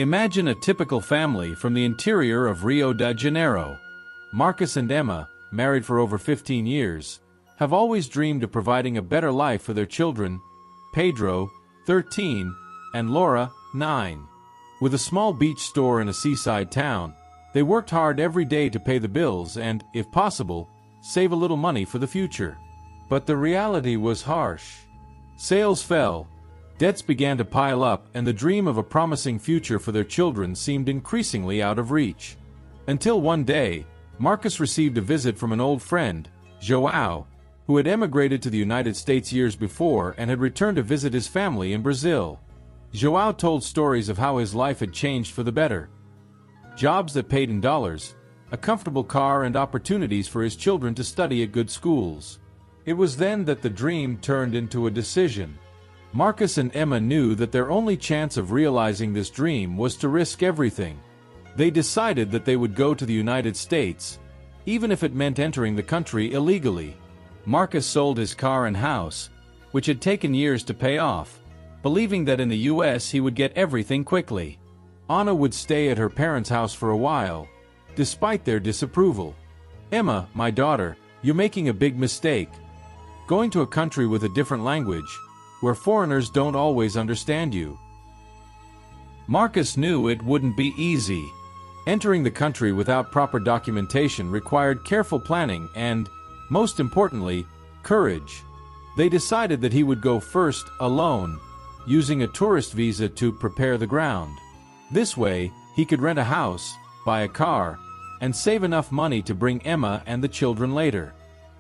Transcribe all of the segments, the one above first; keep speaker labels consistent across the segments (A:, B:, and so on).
A: Imagine a typical family from the interior of Rio de Janeiro. Marcus and Emma, married for over 15 years, have always dreamed of providing a better life for their children, Pedro, 13, and Laura, 9. With a small beach store in a seaside town, they worked hard every day to pay the bills and, if possible, save a little money for the future. But the reality was harsh. Sales fell, debts began to pile up, and the dream of a promising future for their children seemed increasingly out of reach. Until one day, Marcus received a visit from an old friend, João, who had emigrated to the United States years before and had returned to visit his family in Brazil. João told stories of how his life had changed for the better. Jobs that paid in dollars, a comfortable car, and opportunities for his children to study at good schools. It was then that the dream turned into a decision. Marcus and Emma knew that their only chance of realizing this dream was to risk everything. They decided that they would go to the United States, even if it meant entering the country illegally. Marcus sold his car and house, which had taken years to pay off, believing that in the US he would get everything quickly. Anna would stay at her parents' house for a while, despite their disapproval. "Emma, my daughter, you're making a big mistake. Going to a country with a different language, where foreigners don't always understand you." Marcus knew it wouldn't be easy. Entering the country without proper documentation required careful planning and, most importantly, courage. They decided that he would go first, alone, using a tourist visa to prepare the ground. This way, he could rent a house, buy a car, and save enough money to bring Emma and the children later.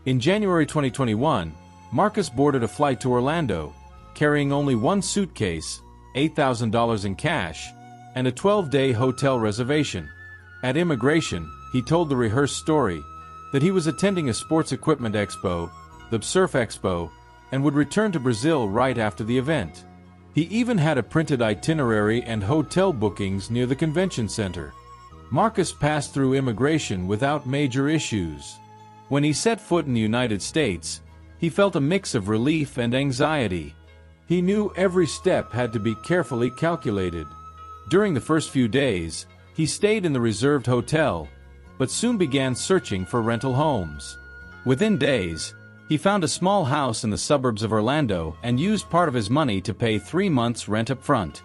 A: In January 2021, Marcus boarded a flight to Orlando, carrying only one suitcase, $8,000 in cash, and a 12-day hotel reservation. At immigration, he told the rehearsed story that he was attending a sports equipment expo, the Surf Expo, and would return to Brazil right after the event. He even had a printed itinerary and hotel bookings near the convention center. Marcus passed through immigration without major issues. When he set foot in the United States, he felt a mix of relief and anxiety. He knew every step had to be carefully calculated. During the first few days, he stayed in the reserved hotel, but soon began searching for rental homes. Within days, he found a small house in the suburbs of Orlando and used part of his money to pay 3 months' rent up front.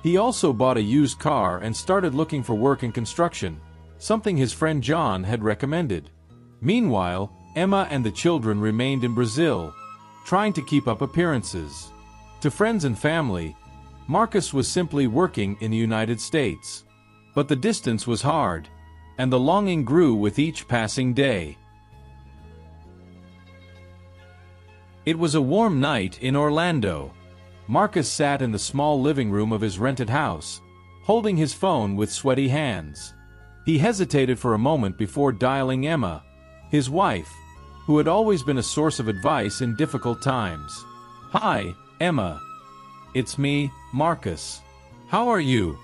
A: He also bought a used car and started looking for work in construction, something his friend John had recommended. Meanwhile, Emma and the children remained in Brazil, trying to keep up appearances. To friends and family, Marcus was simply working in the United States. But the distance was hard, and the longing grew with each passing day. It was a warm night in Orlando. Marcus sat in the small living room of his rented house, holding his phone with sweaty hands. He hesitated for a moment before dialing Emma, his wife, who had always been a source of advice in difficult times. "Hi, Emma. It's me, Marcus. How are you?"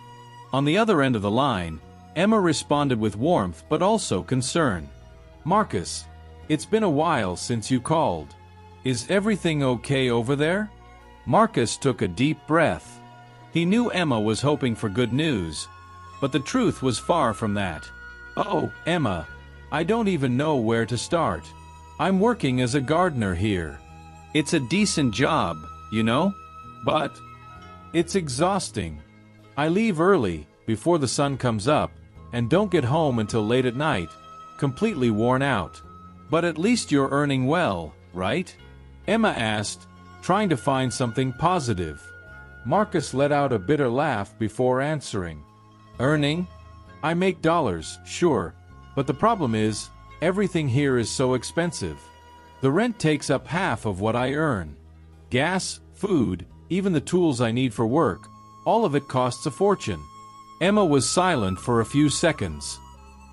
A: On the other end of the line, Emma responded with warmth but also concern. "Marcus, it's been a while since you called. Is everything okay over there?" Marcus took a deep breath. He knew Emma was hoping for good news, but the truth was far from that. "Oh, Emma, I don't even know where to start. I'm working as a gardener here. It's a decent job, you know, but it's exhausting. I leave early, before the sun comes up, and don't get home until late at night, completely worn out. But at least you're earning well, right?" Emma asked, trying to find something positive. Marcus let out a bitter laugh before answering. "Earning? I make dollars, sure, but the problem is, everything here is so expensive. The rent takes up half of what I earn. Gas, food, even the tools I need for work, all of it costs a fortune." Emma was silent for a few seconds.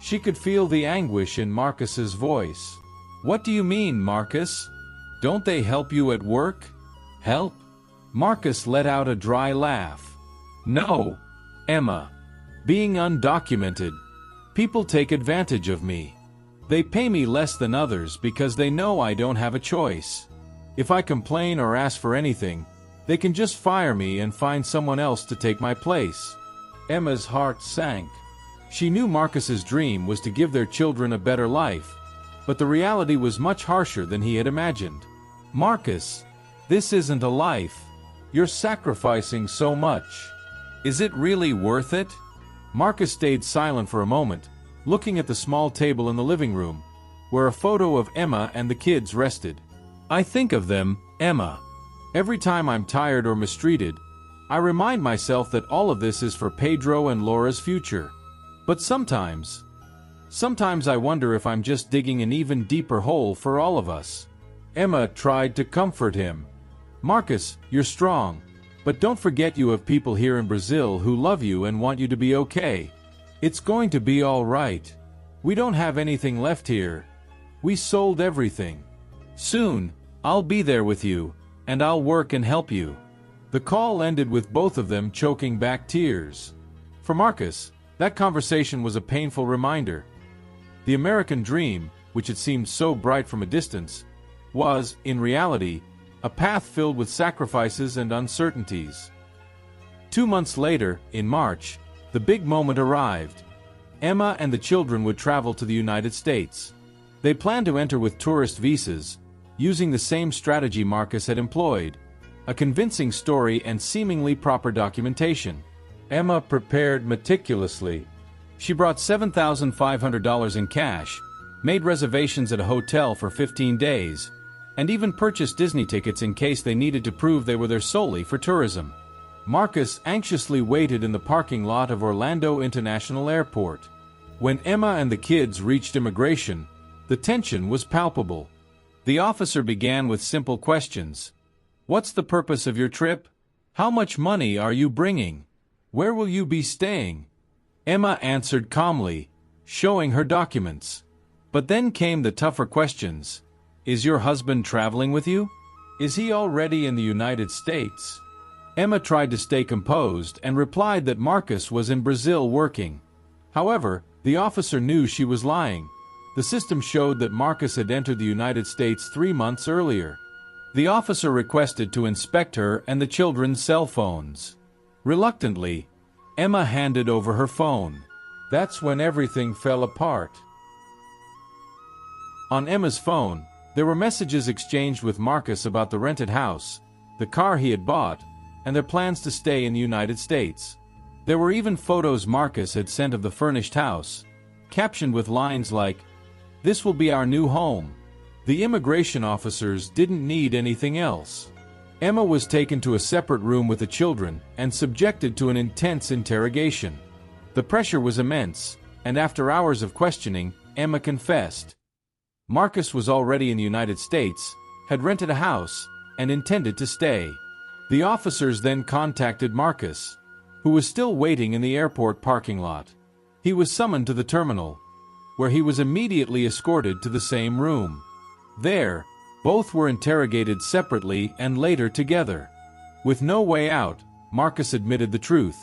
A: She could feel the anguish in Marcus's voice. "What do you mean, Marcus? Don't they help you at work?" "Help?" Marcus let out a dry laugh. "No, Emma. Being undocumented, people take advantage of me. They pay me less than others because they know I don't have a choice. If I complain or ask for anything, they can just fire me and find someone else to take my place. Emma's heart sank. She knew Marcus's dream was to give their children a better life, but the reality was much harsher than he had imagined. "Marcus, this isn't a life. You're sacrificing so much. Is it really worth it?" Marcus stayed silent for a moment, looking at the small table in the living room, where a photo of Emma and the kids rested. "I think of them, Emma. Every time I'm tired or mistreated, I remind myself that all of this is for Pedro and Laura's future. But sometimes I wonder if I'm just digging an even deeper hole for all of us." Emma tried to comfort him. "Marcus, you're strong. But don't forget you have people here in Brazil who love you and want you to be okay. It's going to be all right. We don't have anything left here. We sold everything. Soon, I'll be there with you, and I'll work and help you." The call ended with both of them choking back tears. For Marcus, that conversation was a painful reminder. The American dream, which had seemed so bright from a distance, was, in reality, a path filled with sacrifices and uncertainties. 2 months later, in March, the big moment arrived. Emma and the children would travel to the United States. They planned to enter with tourist visas, using the same strategy Marcus had employed: a convincing story and seemingly proper documentation. Emma prepared meticulously. She brought $7,500 in cash, made reservations at a hotel for 15 days, and even purchased Disney tickets in case they needed to prove they were there solely for tourism. Marcus anxiously waited in the parking lot of Orlando International Airport. When Emma and the kids reached immigration, the tension was palpable. The officer began with simple questions. "What's the purpose of your trip? How much money are you bringing? Where will you be staying?" Emma answered calmly, showing her documents. But then came the tougher questions. "Is your husband traveling with you? Is he already in the United States?" Emma tried to stay composed and replied that Marcus was in Brazil working. However, the officer knew she was lying. The system showed that Marcus had entered the United States 3 months earlier. The officer requested to inspect her and the children's cell phones. Reluctantly, Emma handed over her phone. That's when everything fell apart. On Emma's phone, there were messages exchanged with Marcus about the rented house, the car he had bought, and their plans to stay in the United States. There were even photos Marcus had sent of the furnished house, captioned with lines like, "This will be our new home." The immigration officers didn't need anything else. Emma was taken to a separate room with the children and subjected to an intense interrogation. The pressure was immense, and after hours of questioning, Emma confessed. Marcus was already in the United States, had rented a house, and intended to stay. The officers then contacted Marcus, who was still waiting in the airport parking lot. He was summoned to the terminal, where he was immediately escorted to the same room. There, both were interrogated separately and later together. With no way out, Marcus admitted the truth.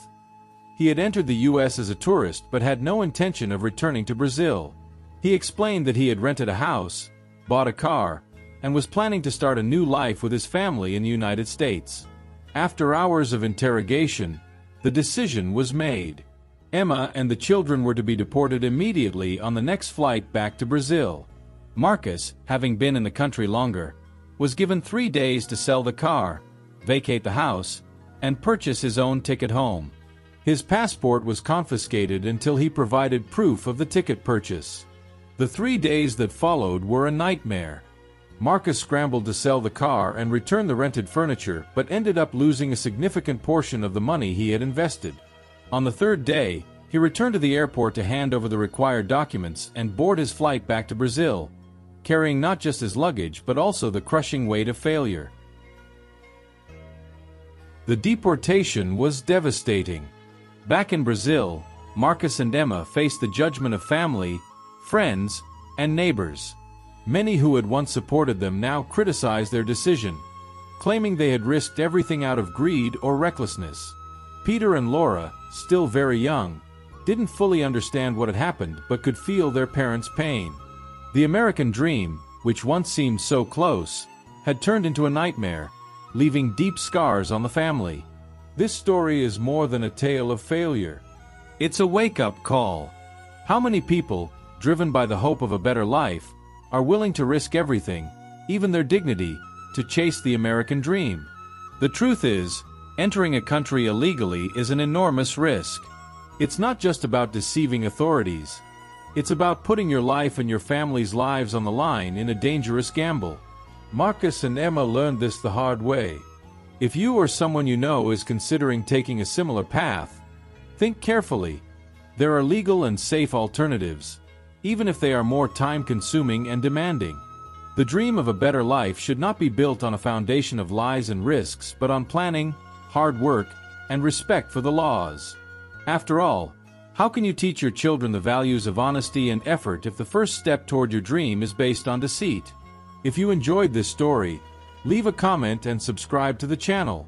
A: He had entered the U.S. as a tourist but had no intention of returning to Brazil. He explained that he had rented a house, bought a car, and was planning to start a new life with his family in the United States. After hours of interrogation, the decision was made. Emma and the children were to be deported immediately on the next flight back to Brazil. Marcus, having been in the country longer, was given 3 days to sell the car, vacate the house, and purchase his own ticket home. His passport was confiscated until he provided proof of the ticket purchase. The 3 days that followed were a nightmare. Marcus scrambled to sell the car and return the rented furniture, but ended up losing a significant portion of the money he had invested. On the 3rd day, he returned to the airport to hand over the required documents and board his flight back to Brazil, carrying not just his luggage but also the crushing weight of failure. The deportation was devastating. Back in Brazil, Marcus and Emma faced the judgment of family, friends, and neighbors. Many who had once supported them now criticized their decision, claiming they had risked everything out of greed or recklessness. Peter and Laura, still very young, didn't fully understand what had happened but could feel their parents' pain. The American dream, which once seemed so close, had turned into a nightmare, leaving deep scars on the family. This story is more than a tale of failure. It's a wake-up call. How many people, driven by the hope of a better life, are willing to risk everything, even their dignity, to chase the American dream? The truth is, entering a country illegally is an enormous risk. It's not just about deceiving authorities. It's about putting your life and your family's lives on the line in a dangerous gamble. Marcus and Emma learned this the hard way. If you or someone you know is considering taking a similar path, think carefully. There are legal and safe alternatives, even if they are more time-consuming and demanding. The dream of a better life should not be built on a foundation of lies and risks, but on planning, hard work, and respect for the laws. After all, how can you teach your children the values of honesty and effort if the first step toward your dream is based on deceit? If you enjoyed this story, leave a comment and subscribe to the channel.